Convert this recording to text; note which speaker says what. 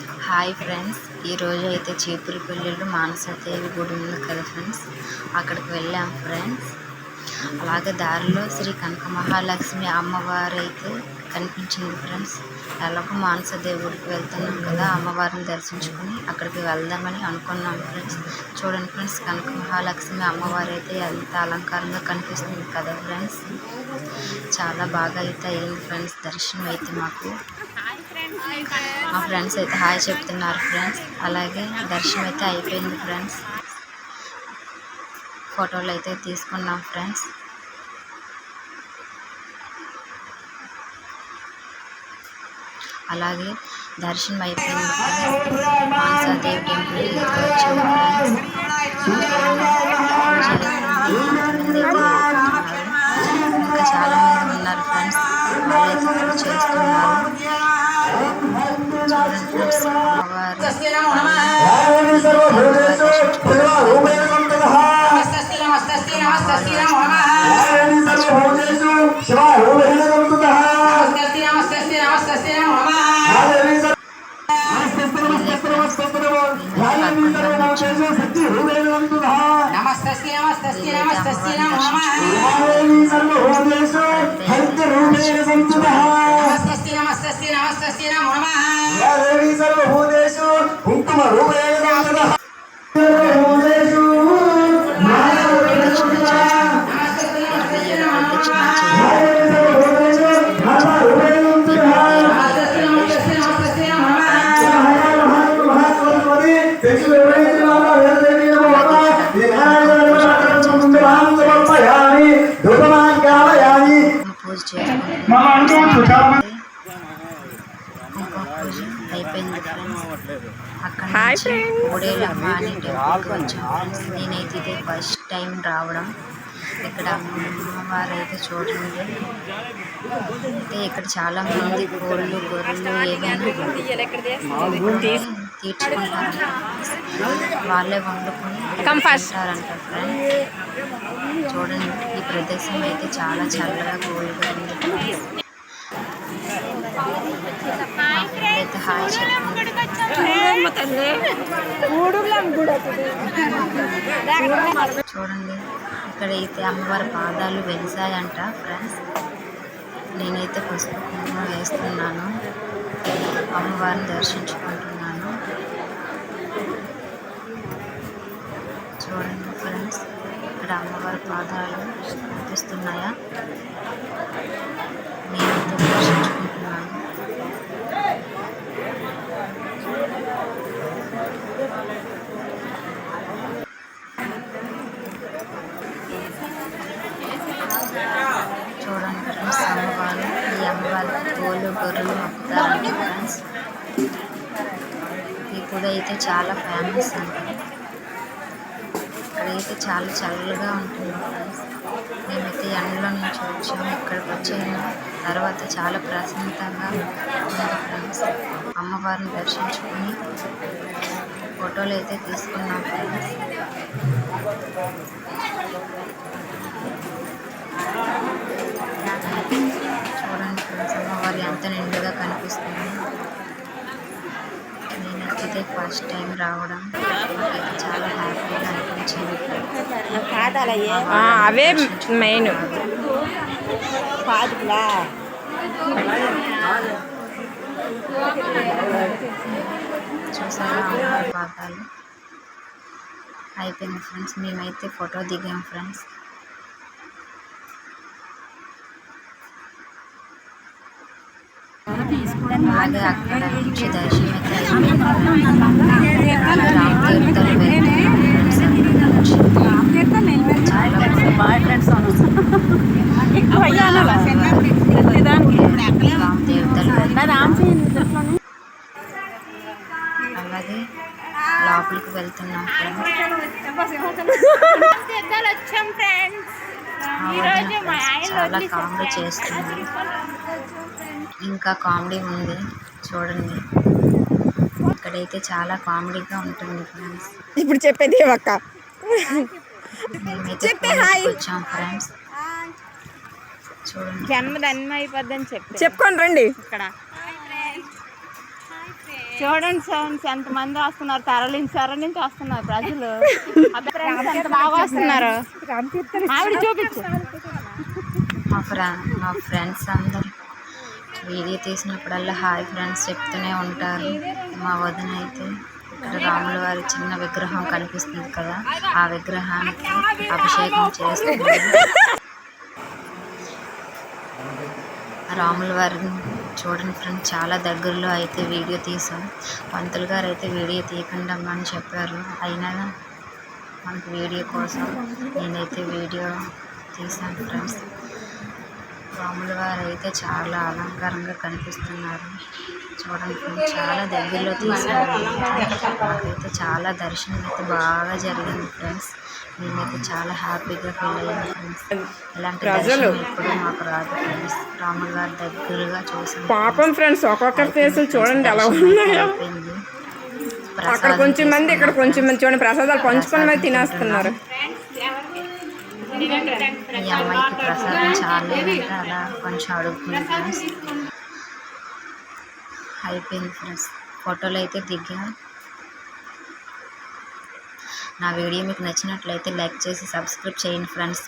Speaker 1: Hi friends, ఈరోజు అయితే చీపురుపల్లిలో మానసాదేవి గుడి ఉంది కదా ఫ్రెండ్స్, అక్కడికి వెళ్ళాం ఫ్రెండ్స్. అలాగే దారిలో శ్రీ కనక మహాలక్ష్మి అమ్మవారు అయితే కనిపించింది ఫ్రెండ్స్. ఎలాగో మానసాదేవి గుడికి వెళ్తున్నాం కదా, అమ్మవారిని దర్శించుకుని అక్కడికి వెళ్దామని అనుకున్నాం ఫ్రెండ్స్. చూడండి ఫ్రెండ్స్, కనక మహాలక్ష్మి అమ్మవారు అయితే ఎంత అలంకారంగా కనిపిస్తుంది కదా ఫ్రెండ్స్. చాలా బాగా అయితే అయ్యింది ఫ్రెండ్స్ దర్శనం అయితే మాకు. మా ఫ్రెండ్స్ అయితే హాయ్ చెప్తున్నారు ఫ్రెండ్స్. అలాగే దర్శనం అయితే అయిపోయింది ఫ్రెండ్స్. ఫోటోలు అయితే తీసుకున్నాం ఫ్రెండ్స్. అలాగే దర్శనం అయిపోయింది ఫ్రెండ్స్. మానసాదేవి టెంపుల్కి వచ్చాము ఫ్రెండ్స్. ఇంకా చాలా మంది ఉన్నారు ఫ్రెండ్స్, వాళ్ళైతే పూజ చేస్తున్నారు. చూడండి ఫ్రెండ్స్, పూజ చేసుకుంటున్నాం. ఇంకో పూజ అయిపోయింది ఫ్రెండ్స్. అక్కడ నుంచి ఓడేలమ్మ అనే టెంపుల్కి వచ్చాం ఫ్రెండ్స్. నేనైతే ఇదే ఫస్ట్ టైం రావడం. ఇక్కడ అమ్మవారు అయితే చూడండి, అయితే ఇక్కడ చాలా మంది కోళ్ళు గొర్రెలు ఏవైనా తీర్చుకుంటారంట, వాళ్ళే వండుకొని తింటారంట ఫ్రెండ్స్. చూడండి, ఈ ప్రదేశం అయితే చాలా చల్లగా కూల్గా ఉంది. అయితే హాయ్ చూడండి, ఇక్కడైతే అమ్మవారి పాదాలు వెలిసాయంట ఫ్రెండ్స్. నేనైతే పసుపు కుంకుమ వేస్తున్నాను, అమ్మవారిని దర్శించుకుంటున్నాను. చూడండి ఫ్రెండ్స్, ఇక్కడ అమ్మవారి పాదాలు కనిపిస్తున్నాయా, నేనైతే దర్శించుకుంటున్నాను. చూడండి ఫ్రెండ్స్, అమ్మవారు ఈ అమ్మవారికి తోలు గొర్రెలు మొక్కుతారంట ఫ్రెండ్స్. ఈ గుడి అయితే చాలా ఫేమస్ అంట. ఇక్కడైతే చాలా చల్లగా ఉంటుంది ఫ్రెండ్స్. మేమైతే ఎండలో నుంచి వచ్చాము, ఇక్కడికి వచ్చిన తర్వాత చాలా ప్రశాంతంగా ఉంది ఫ్రెండ్స్. అమ్మవారిని దర్శించుకొని ఫోటోలు అయితే తీసుకున్నాం ఫ్రెండ్స్. చూడండి ఫ్రెండ్స్, అమ్మవారు ఎంత నిండుగా కనిపిస్తుంది. నేనైతే ఫస్ట్ టైం రావడం నాకైతే చాలా హ్యాపీగా అనిపించింది.
Speaker 2: అవే మెయిన్
Speaker 1: చూసారా అమ్మవారి పాదాలు. అయిపోయింది ఫ్రెండ్స్, మేమైతే ఫోటో దిగాం ఫ్రెండ్స్. అలాగే అక్కడ నుంచి దర్శనం అయితే అయిపోయింది. రామతీర్థాలు వెళ్తున్నాం ఫ్రెండ్స్. అలాగే లోపలికి వెళ్తున్నాం ఫ్రెండ్స్. చాలా కామెడీ చేస్తుంది, ఇంకా కామెడీ ఉంది చూడండి. ఇక్కడైతే చాలా కామెడీగా ఉంటుంది ఫ్రెండ్స్.
Speaker 2: ఇప్పుడు చెప్పేది అక్క,
Speaker 1: మేమైతే వచ్చాం ఫ్రెండ్స్. చూడండి,
Speaker 2: జన్మధన్యం అయిపోద్దని చెప్పుకోండి రండి. ఇక్కడ
Speaker 3: చూడండి ఫ్రెండ్స్ ఎంతమంది వస్తున్నారు, తరలించి వస్తున్నారు ప్రజలు. ఫ్రెండ్స్ ఎంత బాగా వస్తున్నారు. ఆవిడ చూపించు.
Speaker 1: మా ఫ్రెండ్స్ అందరు వీడియో తీసినప్పుడల్లా హాయ్ ఫ్రెండ్స్ చెప్తూనే ఉంటారు. మా వదిన అయితే ఇక్కడ రాముల వారి చిన్న విగ్రహం కనిపిస్తుంది కదా, ఆ విగ్రహానికి అభిషేకం చేస్తుంది. రాముల వారిని చూడండి ఫ్రెండ్స్, చాలా దగ్గరలో అయితే వీడియో తీసాం. పంతులు గారు అయితే వీడియో తీయకుండా అని చెప్పారు, అయినా మనకు వీడియో కోసం నేనైతే వీడియో తీసాను ఫ్రెండ్స్. రాముల వారు అయితే చాలా అలంకారంగా కనిపిస్తున్నారు. చూడండి ఫ్రెండ్స్, చాలా దగ్గరలో తీసారు. నాకైతే చాలా దర్శనం అయితే బాగా జరిగింది ఫ్రెండ్స్. నేనైతే చాలా హ్యాపీగా ఫీల్ అయ్యాను ఫ్రెండ్స్. ఇలాంటి దర్శనం ఎప్పుడు మాకు రాదు ఫ్రెండ్స్. రాముల వారి దగ్గరగా చూసాను.
Speaker 2: పాపం ఫ్రెండ్స్, ఒక్కొక్కరి ఫేసులు చూడండి ఎలా ఉన్నాయో. అక్కడ కొంచెం మంది, ఇక్కడ కొంచెం మంది. చూడండి, ప్రసాదాలు పంచుకొని మరి తినేస్తున్నారు.
Speaker 1: ఈ అమ్మాయికి ప్రసాదం చాలా అలా కొంచెం అడుగుతుంది ఫ్రెండ్స్. అయిపోయింది ఫ్రెండ్స్, ఫోటోలు అయితే దిగా. నా వీడియో మీకు నచ్చినట్లయితే లైక్ చేసి సబ్స్క్రైబ్ చేయండి ఫ్రెండ్స్.